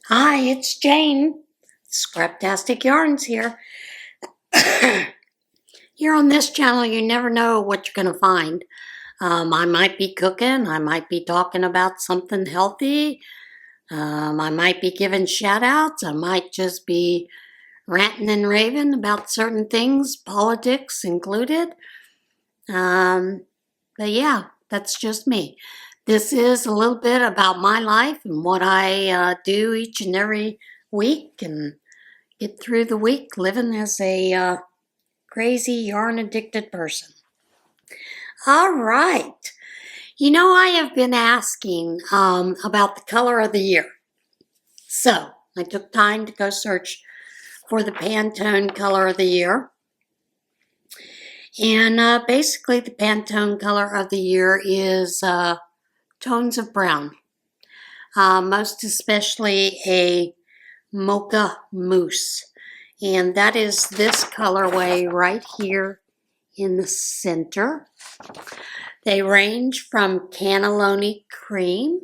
Hi, it's Jane. Scraptastic Yarns here. Here on this channel, you never know what you're going to find. I might be cooking. I might be talking about something healthy. I might be giving shout outs. I might just be ranting and raving about certain things, politics included. But yeah, that's just me. This is a little bit about my life and what I do each and every week and get through the week living as a crazy yarn addicted person. All right. You know, I have been asking about the color of the year. So I took time to go search for the Pantone color of the year. And basically the Pantone color of the year is tones of brown. Most especially a mocha mousse. And that is this colorway right here in the center. They range from cannelloni cream,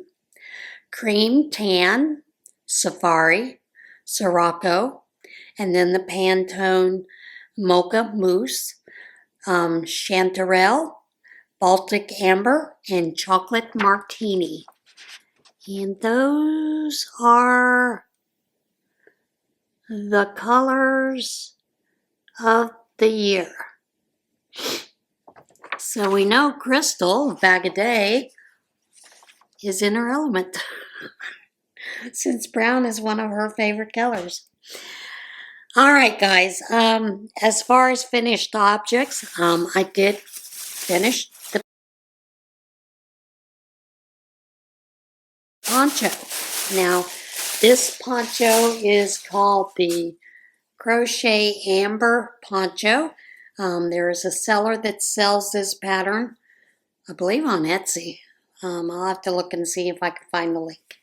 cream tan, safari, Sirocco, and then the Pantone mocha mousse, chanterelle, Baltic amber, and chocolate martini. And those are the colors of the year. So we know Crystal, Bag a Day, is in her element since brown is one of her favorite colors. All right, guys. As far as finished objects, I did finish the poncho. Now, this poncho is called the Crochet Amber Poncho. There is a seller that sells this pattern, I believe on Etsy. I'll have to look and see if I can find the link.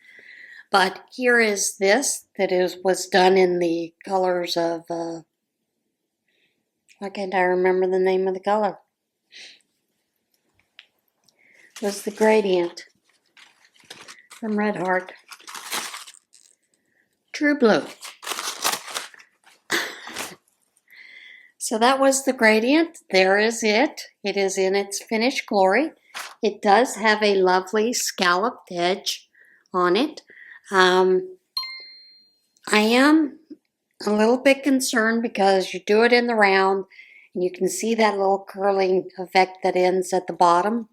But here is this that was done in the colors of, why can't I remember the name of the color? It was the gradient from Red Heart. True Blue. So that was the gradient. There is it. It is in its finished glory. It does have a lovely scalloped edge on it. I am a little bit concerned because you do it in the round and you can see that little curling effect that ends at the bottom.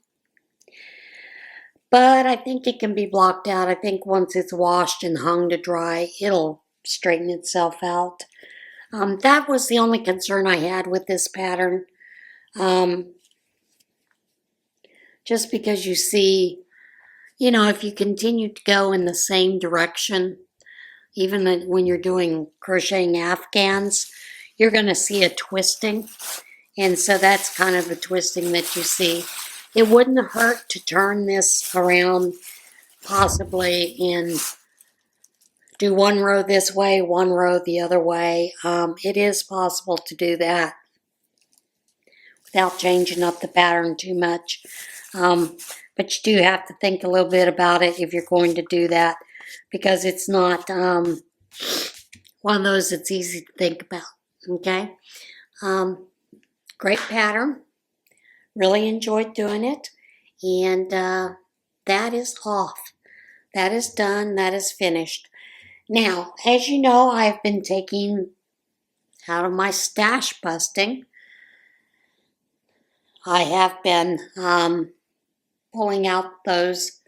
But I think it can be blocked out. I think once it's washed and hung to dry, it'll straighten itself out. That was the only concern I had with this pattern. Just because you see, you know, if you continue to go in the same direction, even when you're doing crocheting afghans, you're going to see a twisting. And so that's kind of the twisting that you see. It wouldn't hurt to turn this around possibly and do one row this way, one row the other way. It is possible to do that without changing up the pattern too much. But you do have to think a little bit about it if you're going to do that, because it's not one of those that's easy to think about, okay? Great pattern. Really enjoyed doing it. And that is off. That is done. That is finished. Now, as you know, I've been taking out of my stash busting. I have been pulling out those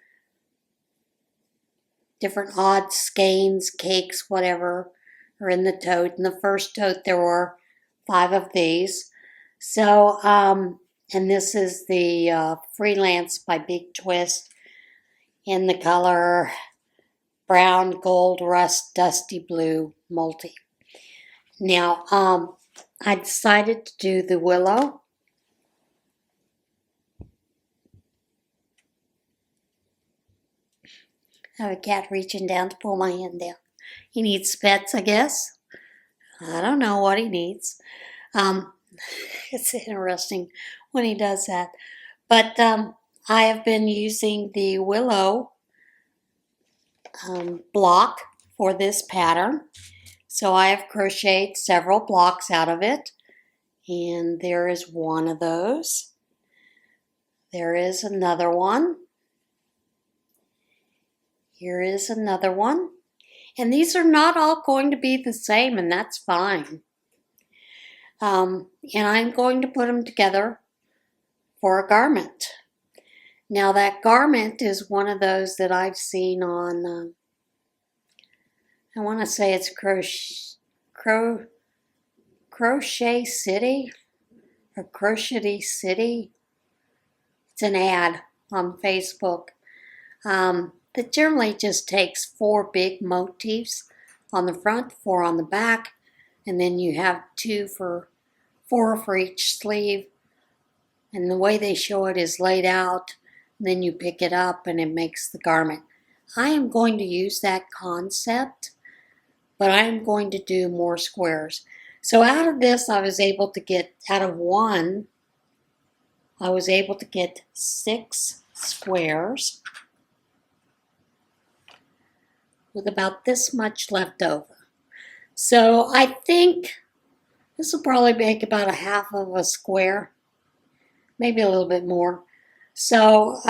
different odd skeins, cakes, whatever, are in the tote. In the first tote, there were 5 of these. So, and this is the Freelance by Big Twist in the color brown, gold, rust, dusty blue multi. Now, I decided to do the willow. I have a cat reaching down to pull my hand down. He needs pets, I guess. I don't know what he needs. It's interesting when he does that. But I have been using the willow block for this pattern. So I have crocheted several blocks out of it, and there is one of those. There is another one. Here is another one. And these are not all going to be the same, and that's fine. And I'm going to put them together for a garment. Now that garment is one of those that I've seen on, I want to say it's Crochet City or Crochet City. It's an ad on Facebook that generally just takes 4 big motifs on the front, 4 on the back, and then you have 4 for each sleeve. And the way they show it is laid out, and then you pick it up and it makes the garment. I am going to use that concept, but I am going to do more squares. So out of this, I was able to get, out of one, I was able to get 6 squares with about this much left over. So I think this will probably make about a half of a square, maybe a little bit more. So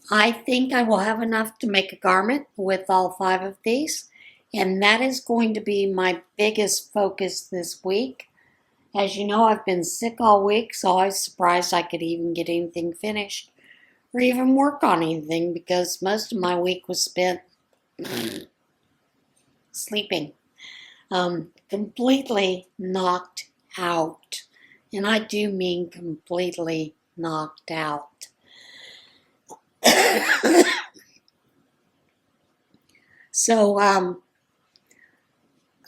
I think I will have enough to make a garment with all 5 of these, and that is going to be my biggest focus this week. As you know, I've been sick all week, so I was surprised I could even get anything finished or even work on anything, because most of my week was spent sleeping. Completely knocked out. And I do mean completely knocked out. So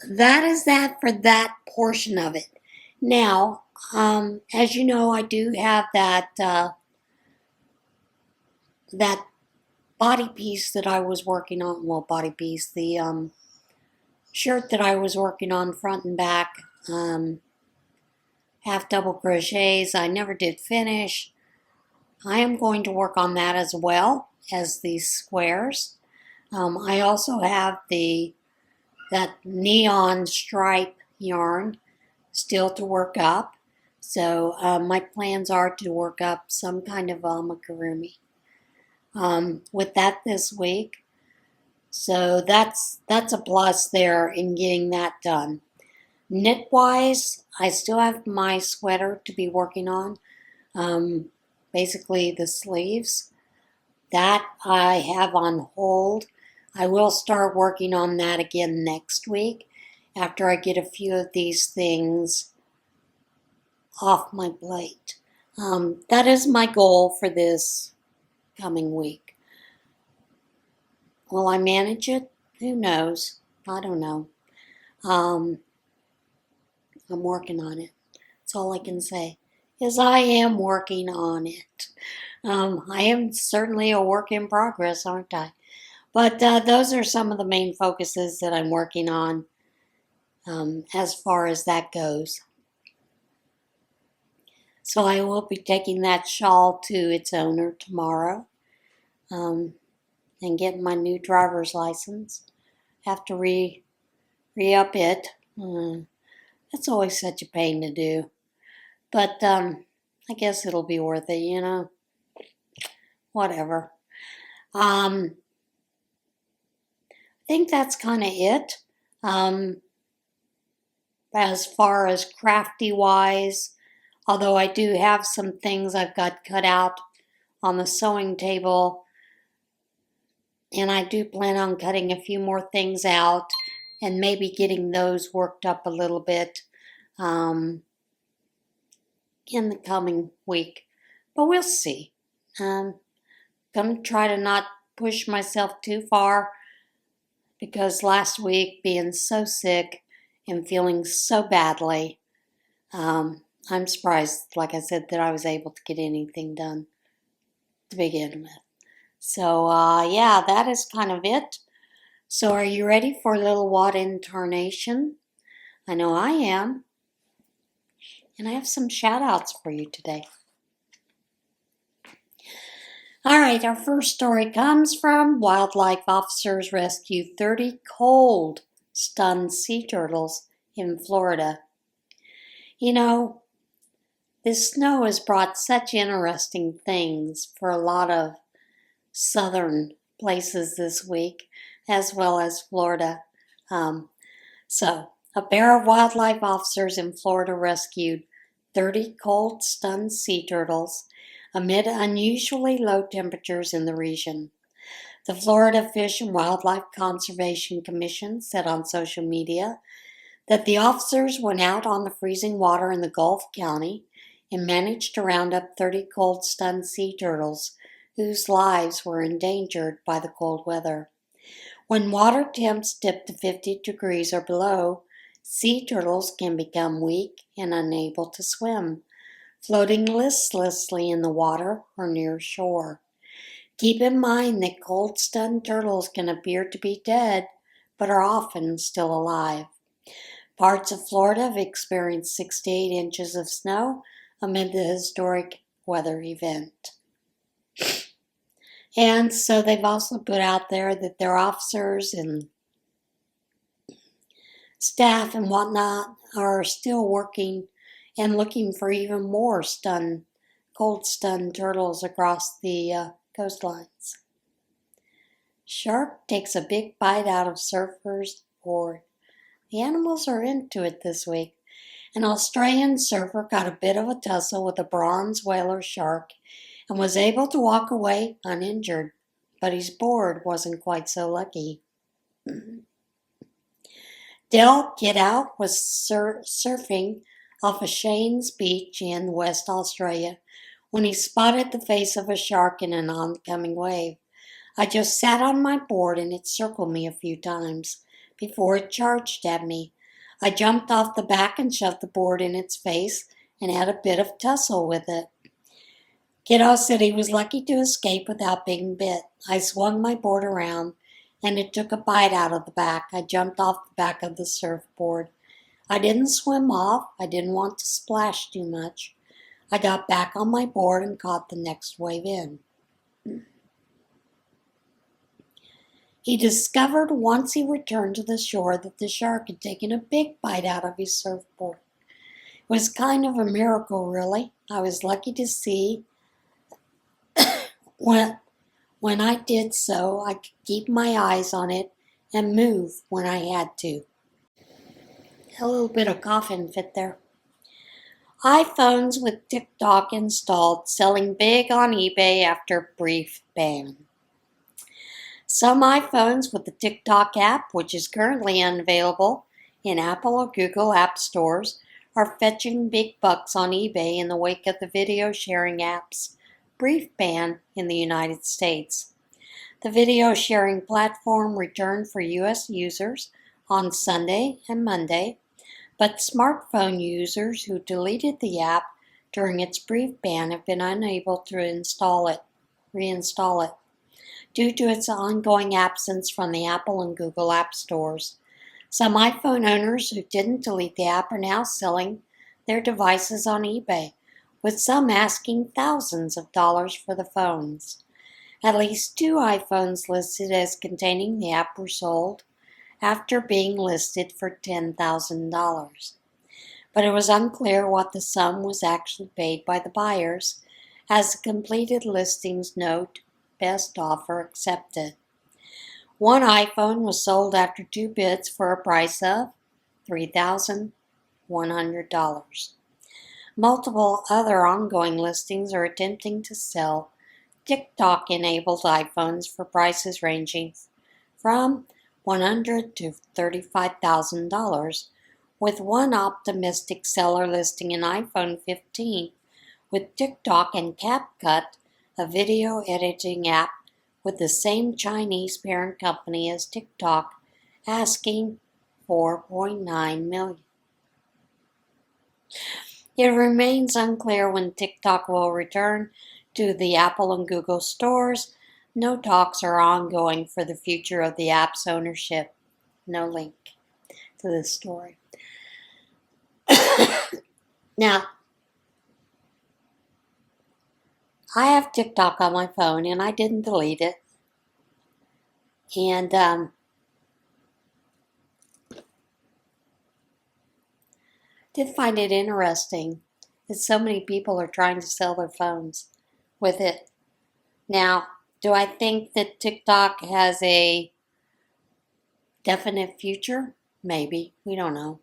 that is that for that portion of it. Now, as you know, I do have that that body piece that I was working on. Well, body piece, the shirt that I was working on front and back. Half double crochets. I never did finish. I am going to work on that as well as these squares. I also have that neon stripe yarn still to work up. So my plans are to work up some kind of amigurumi with that this week. So that's a plus there in getting that done. Knit-wise, I still have my sweater to be working on. Basically the sleeves. That I have on hold. I will start working on that again next week after I get a few of these things off my plate. That is my goal for this coming week. Will I manage it? Who knows? I don't know. I'm working on it. That's all I can say, is I am working on it. I am certainly a work in progress, aren't I? But those are some of the main focuses that I'm working on as far as that goes. So I will be taking that shawl to its owner tomorrow and getting my new driver's license. Have to re-up it. That's always such a pain to do. But I guess it'll be worth it, you know. Whatever. I think that's kind of it. As far as crafty-wise, although I do have some things I've got cut out on the sewing table, and I do plan on cutting a few more things out and maybe getting those worked up a little bit in the coming week. But we'll see. Gonna try to not push myself too far, because last week, being so sick and feeling so badly, I'm surprised, like I said, that I was able to get anything done to begin with. So, yeah, that is kind of it. So are you ready for a little wad-in Tarnation? I know I am. And I have some shout-outs for you today. All right, our first story comes from wildlife officers rescue 30 cold, stunned sea turtles in Florida. You know, this snow has brought such interesting things for a lot of southern places this week, as well as Florida. Um, a pair of wildlife officers in Florida rescued 30 cold, stunned sea turtles amid unusually low temperatures in the region. The Florida Fish and Wildlife Conservation Commission said on social media that the officers went out on the freezing water in the Gulf County and managed to round up 30 cold, stunned sea turtles whose lives were endangered by the cold weather. When water temps dip to 50 degrees or below, sea turtles can become weak and unable to swim, floating listlessly in the water or near shore. Keep in mind that cold, stunned turtles can appear to be dead, but are often still alive. Parts of Florida have experienced 6 to 8 inches of snow amid the historic weather event. And so they've also put out there that their officers and staff and whatnot are still working and looking for even more cold stunned turtles across the coastlines. Shark takes a big bite out of surfer's board. The animals are into it this week. An Australian surfer got a bit of a tussle with a bronze whaler shark and was able to walk away uninjured, but his board wasn't quite so lucky. Del Kiddow was surfing off of Shane's Beach in West Australia when he spotted the face of a shark in an oncoming wave. I just sat on my board and it circled me a few times before it charged at me. I jumped off the back and shoved the board in its face and had a bit of tussle with it. Kiddo said he was lucky to escape without being bit. I swung my board around and it took a bite out of the back. I jumped off the back of the surfboard. I didn't swim off. I didn't want to splash too much. I got back on my board and caught the next wave in. He discovered once he returned to the shore that the shark had taken a big bite out of his surfboard. It was kind of a miracle, really. I was lucky to see when I did so, I could keep my eyes on it and move when I had to. A little bit of coughing fit there. iPhones with TikTok installed selling big on eBay after brief ban. Some iPhones with the TikTok app, which is currently unavailable in Apple or Google app stores, are fetching big bucks on eBay in the wake of the video sharing app's brief ban in the United States. The video sharing platform returned for U.S. users on Sunday and Monday, but smartphone users who deleted the app during its brief ban have been unable to reinstall it, due to its ongoing absence from the Apple and Google app stores. Some iPhone owners who didn't delete the app are now selling their devices on eBay, with some asking thousands of dollars for the phones. At least 2 iPhones listed as containing the app were sold after being listed for $10,000. But it was unclear what the sum was actually paid by the buyers, as the completed listings note best offer accepted. One iPhone was sold after 2 bids for a price of $3,100. Multiple other ongoing listings are attempting to sell TikTok-enabled iPhones for prices ranging from $100,000 to $35,000, with one optimistic seller listing an iPhone 15 with TikTok and CapCut, a video editing app with the same Chinese parent company as TikTok, asking $4.9 million. It remains unclear when TikTok will return to the Apple and Google stores. No talks are ongoing for the future of the app's ownership. No link to this story. Now, I have TikTok on my phone, and I didn't delete it. And did find it interesting that so many people are trying to sell their phones with it. Now, do I think that TikTok has a definite future? Maybe. We don't know.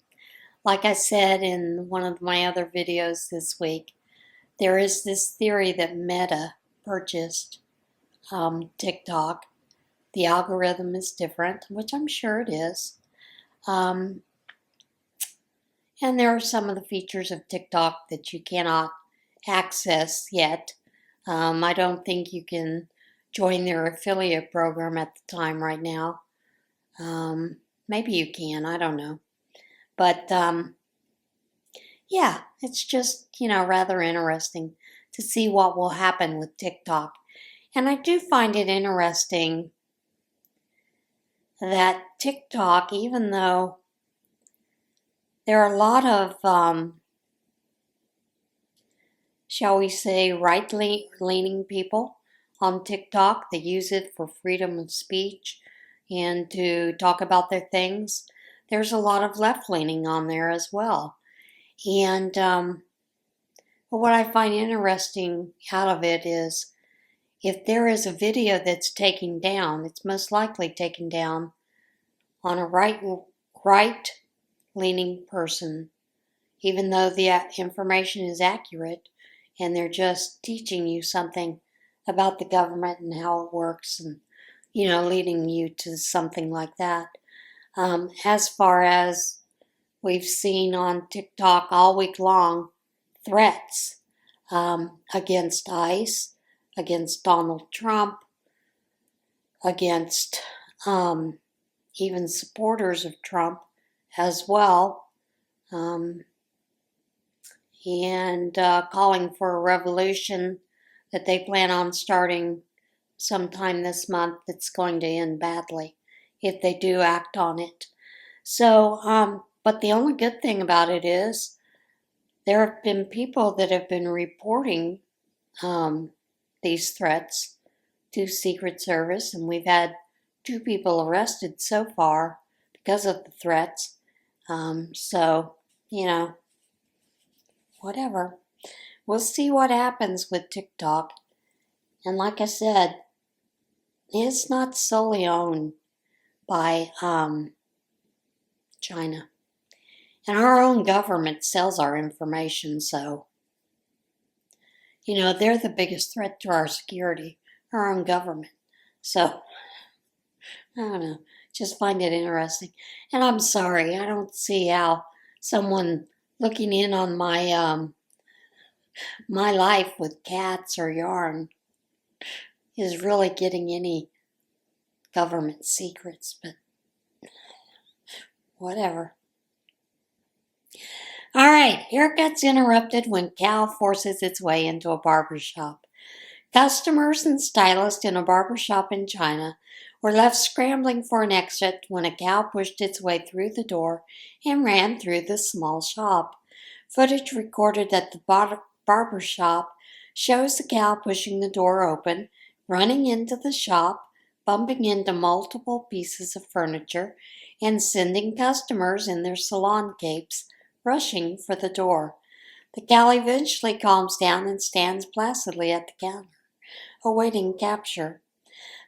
Like I said in one of my other videos this week, there is this theory that Meta purchased TikTok. The algorithm is different, which I'm sure it is. And there are some of the features of TikTok that you cannot access yet. I don't think you can join their affiliate program at the time right now. Maybe you can, I don't know. But yeah, it's just, rather interesting to see what will happen with TikTok. And I do find it interesting that TikTok, even though there are a lot of, shall we say, right-leaning people on TikTok that use it for freedom of speech and to talk about their things, there's a lot of left-leaning on there as well. And but what I find interesting out of it is if there is a video that's taken down, it's most likely taken down on a right-leaning person, even though the information is accurate and they're just teaching you something about the government and how it works and, leading you to something like that. As far as we've seen on TikTok all week long, threats against ICE, against Donald Trump, against even supporters of Trump as well, and calling for a revolution that they plan on starting sometime this month that's going to end badly if they do act on it. So, but the only good thing about it is there have been people that have been reporting these threats to Secret Service, and we've had 2 people arrested so far because of the threats. So, whatever. We'll see what happens with TikTok. And like I said, it's not solely owned by China. And our own government sells our information, so, they're the biggest threat to our security, our own government. So, I don't know, just find it interesting. And I'm sorry, I don't see how someone looking in on my my life with cats or yarn is really getting any government secrets, but whatever. All right, hair gets interrupted when cow forces its way into a barbershop. Customers and stylists in a barbershop in China were left scrambling for an exit when a cow pushed its way through the door and ran through the small shop. Footage recorded at the barbershop shows the cow pushing the door open, running into the shop, bumping into multiple pieces of furniture, and sending customers in their salon capes rushing for the door. The cow eventually calms down and stands placidly at the counter, awaiting capture.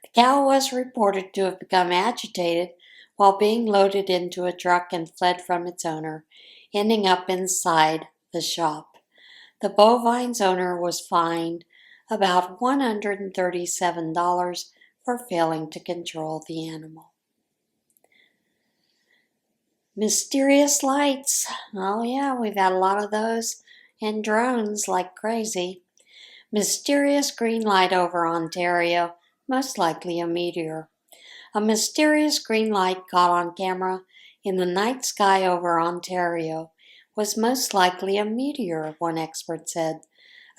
The cow was reported to have become agitated while being loaded into a truck and fled from its owner, ending up inside the shop. The bovine's owner was fined about $137 for failing to control the animal. Mysterious lights. Oh yeah, we've had a lot of those. And drones like crazy. Mysterious green light over Ontario, most likely a meteor. A mysterious green light caught on camera in the night sky over Ontario was most likely a meteor, one expert said.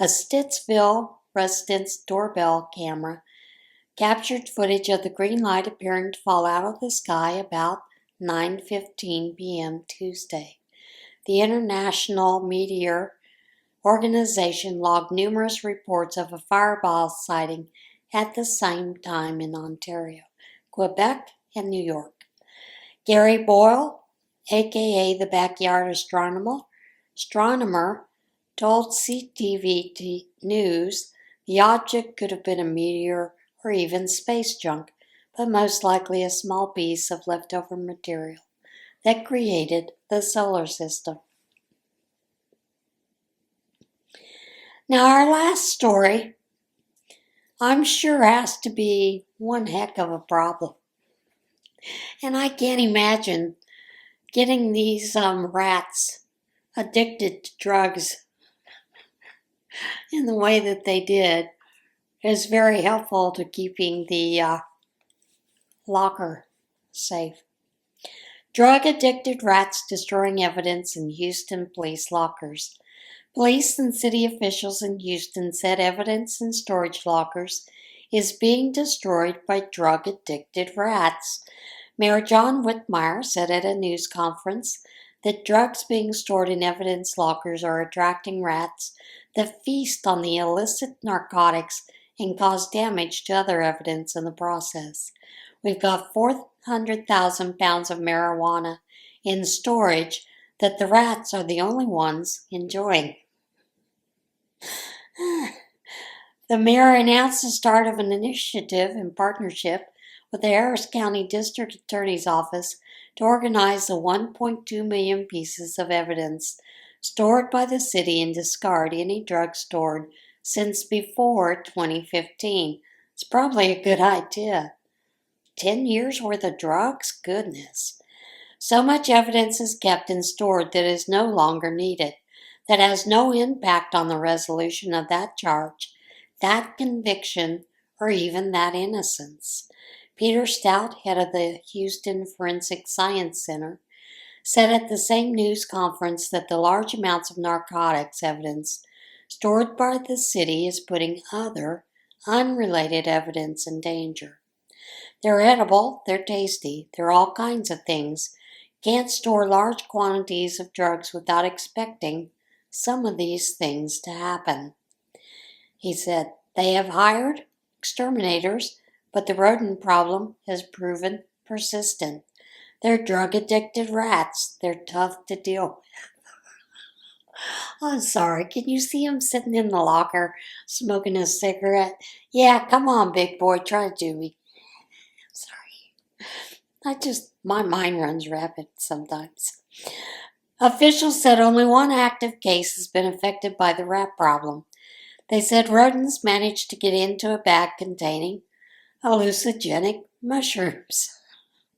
A Stittsville resident's doorbell camera captured footage of the green light appearing to fall out of the sky about 9:15 p.m. Tuesday. The International Meteor organization logged numerous reports of a fireball sighting at the same time in Ontario, Quebec, and New York. Gary Boyle, aka the Backyard Astronomer, told CTV News the object could have been a meteor or even space junk, but most likely a small piece of leftover material that created the solar system. Now, our last story, I'm sure, has to be one heck of a problem. And I can't imagine getting these rats addicted to drugs in the way that they did is very helpful to keeping the locker safe. Drug-addicted rats destroying evidence in Houston police lockers. Police and city officials in Houston said evidence in storage lockers is being destroyed by drug-addicted rats. Mayor John Whitmire said at a news conference that drugs being stored in evidence lockers are attracting rats that feast on the illicit narcotics and cause damage to other evidence in the process. We've got 400,000 pounds of marijuana in storage that the rats are the only ones enjoying. The mayor announced the start of an initiative in partnership with the Harris County District Attorney's Office to organize the 1.2 million pieces of evidence stored by the city and discard any drugs stored since before 2015. It's probably a good idea. 10 years worth of drugs? Goodness. So much evidence is kept and stored that is no longer needed, that has no impact on the resolution of that charge, that conviction, or even that innocence. Peter Stout, head of the Houston Forensic Science Center, said at the same news conference that the large amounts of narcotics evidence stored by the city is putting other, unrelated evidence in danger. They're edible, they're tasty, they're all kinds of things. Can't store large quantities of drugs without expecting some of these things to happen. He said, they have hired exterminators, but the rodent problem has proven persistent. They're drug-addicted rats. They're tough to deal with. I'm sorry, can you see him sitting in the locker smoking a cigarette? Yeah, come on, big boy, try to do me. I'm sorry. My mind runs rapid sometimes. Officials said only one active case has been affected by the rat problem. They said rodents managed to get into a bag containing hallucinogenic mushrooms.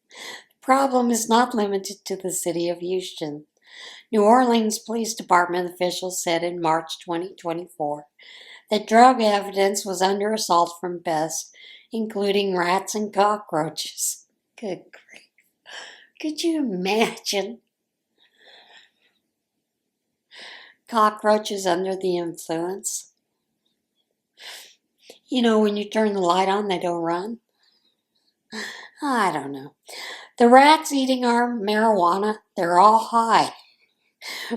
The problem is not limited to the city of Houston. New Orleans Police Department officials said in March 2024 that drug evidence was under assault from pests, including rats and cockroaches. Good grief. Could you imagine? Cockroaches under the influence. You know, when you turn the light on, they don't run. I don't know. The rats eating our marijuana, they're all high.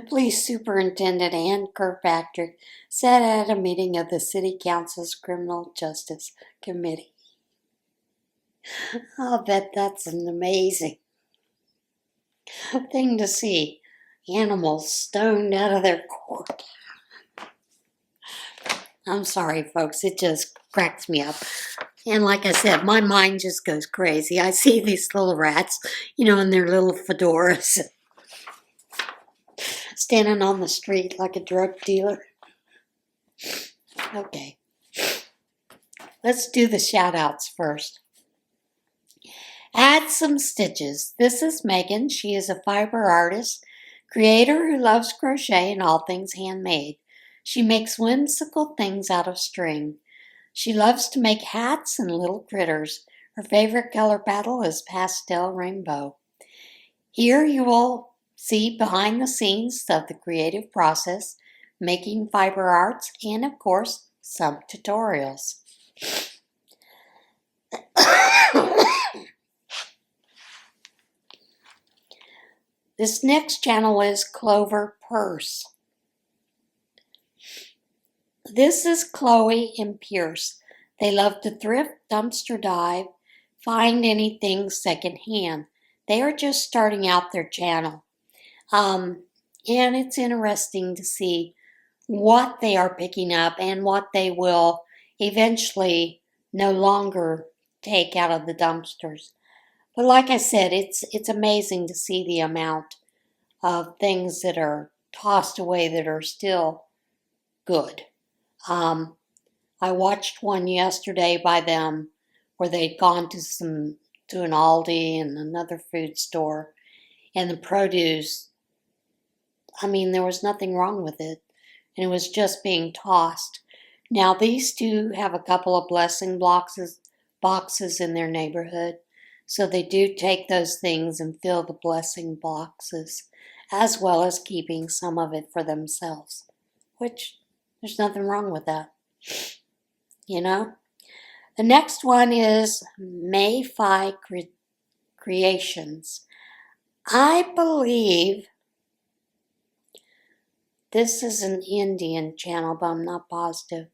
Police Superintendent Ann Kirkpatrick said at a meeting of the City Council's Criminal Justice Committee. I'll bet that's an amazing thing to see. Animals stoned out of their court. I'm sorry, folks. It just cracks me up. And like I said, my mind just goes crazy. I see these little rats, in their little fedoras, standing on the street like a drug dealer. Okay. Let's do the shout-outs first. Add some stitches. This is Megan. She is a fiber artist, creator who loves crochet and all things handmade. She makes whimsical things out of string. She loves to make hats and little critters. Her favorite color palette is pastel rainbow. Here you will see behind the scenes of the creative process, making fiber arts, and of course, some tutorials. This next channel is Clover Purse. This is Chloe and Pierce. They love to thrift, dumpster dive, find anything secondhand. They are just starting out their channel. And it's interesting to see what they are picking up and what they will eventually no longer take out of the dumpsters. But like I said, it's amazing to see the amount of things that are tossed away that are still good. I watched one yesterday by them where they'd gone to an Aldi and another food store, and the produce, I mean, there was nothing wrong with it, and it was just being tossed. Now these two have a couple of blessing boxes in their neighborhood, so they do take those things and fill the blessing boxes, as well as keeping some of it for themselves, which there's nothing wrong with that, you know? The next one is Mayfi Creations. I believe this is an Indian channel, but I'm not positive.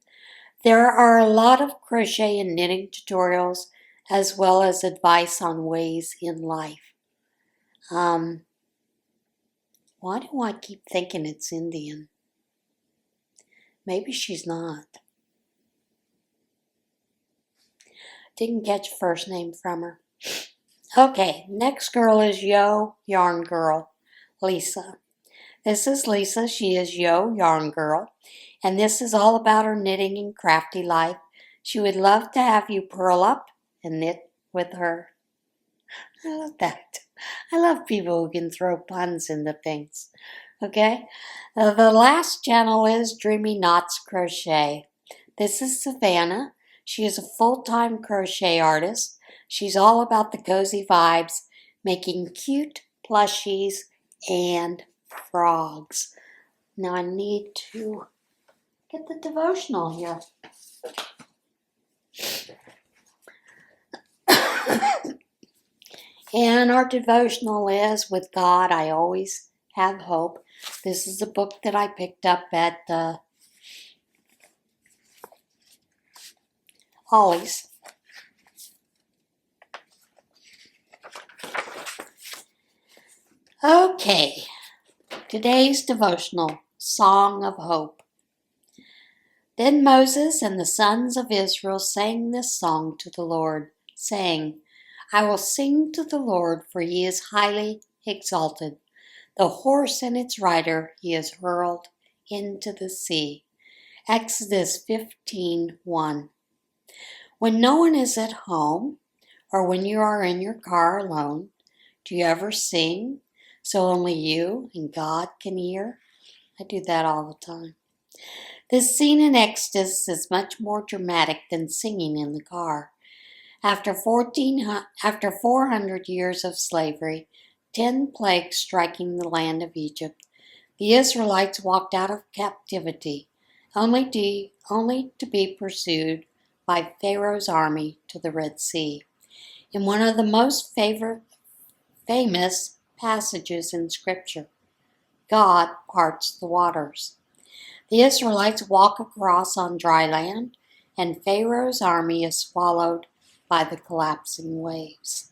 There are a lot of crochet and knitting tutorials, as well as advice on ways in life. Why do I keep thinking it's Indian? Maybe she's not. Didn't catch a first name from her. Okay, next girl is Yo Yarn Girl, Lisa. This is Lisa. She is Yo Yarn Girl, and this is all about her knitting and crafty life. She would love to have you purl up and knit with her. I love that. I love people who can throw puns into things. Okay? The last channel is Dreamy Knots Crochet. This is Savannah. She is a full-time crochet artist. She's all about the cozy vibes, making cute plushies and frogs. Now I need to get the devotional here. And our devotional is, with God, I always have hope. This is a book that I picked up at Holly's. Okay, today's devotional, Song of Hope. Then Moses and the sons of Israel sang this song to the Lord, saying, I will sing to the Lord, for he is highly exalted. The horse and its rider he has hurled into the sea. Exodus 15:1. When no one is at home, or when you are in your car alone, do you ever sing so only you and God can hear? I do that all the time. This scene in Exodus is much more dramatic than singing in the car. After 400 years of slavery, 10 plagues striking the land of Egypt, the Israelites walked out of captivity, only to be pursued by Pharaoh's army to the Red Sea. In one of the most famous passages in Scripture, God parts the waters. The Israelites walk across on dry land, and Pharaoh's army is swallowed by the collapsing waves.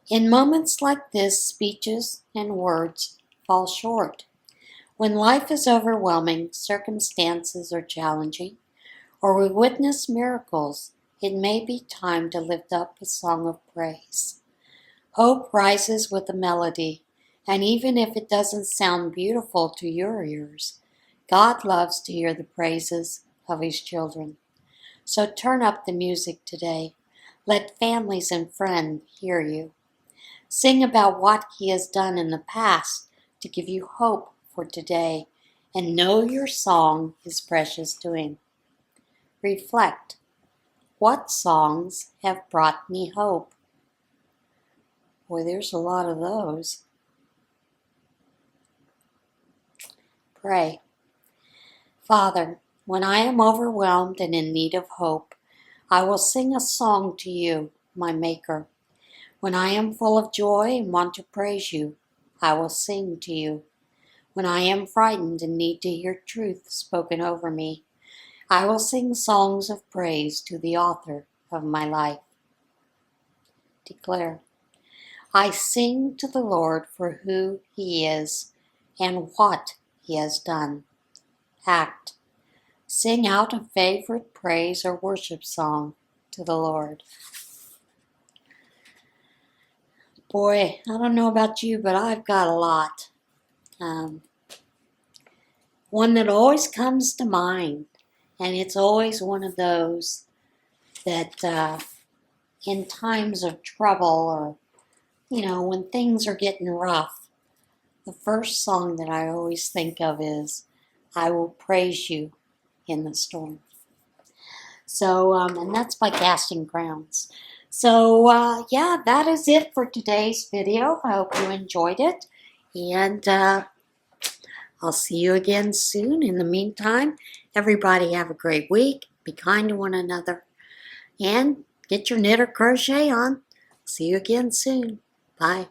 In moments like this, speeches and words fall short. When life is overwhelming, circumstances are challenging, or we witness miracles, it may be time to lift up a song of praise. Hope rises with a melody, and even if it doesn't sound beautiful to your ears, God loves to hear the praises of his children. So turn up the music today. Let families and friends hear you. Sing about what he has done in the past to give you hope for today, and know your song is precious to him. Reflect. What songs have brought me hope? Boy, there's a lot of those. Pray. Father, when I am overwhelmed and in need of hope, I will sing a song to you, my Maker. When I am full of joy and want to praise you, I will sing to you. When I am frightened and need to hear truth spoken over me, I will sing songs of praise to the author of my life. Declare, I sing to the Lord for who he is and what he has done. Act, sing out a favorite praise or worship song to the Lord. Boy, I don't know about you, but I've got a lot. One that always comes to mind, and it's always one of those that in times of trouble or, when things are getting rough, the first song that I always think of is, I Will Praise You in the Storm. So, and that's by Casting Crowns. So, yeah, that is it for today's video. I hope you enjoyed it. And I'll see you again soon. In the meantime, everybody have a great week. Be kind to one another. And get your knit or crochet on. See you again soon. Bye.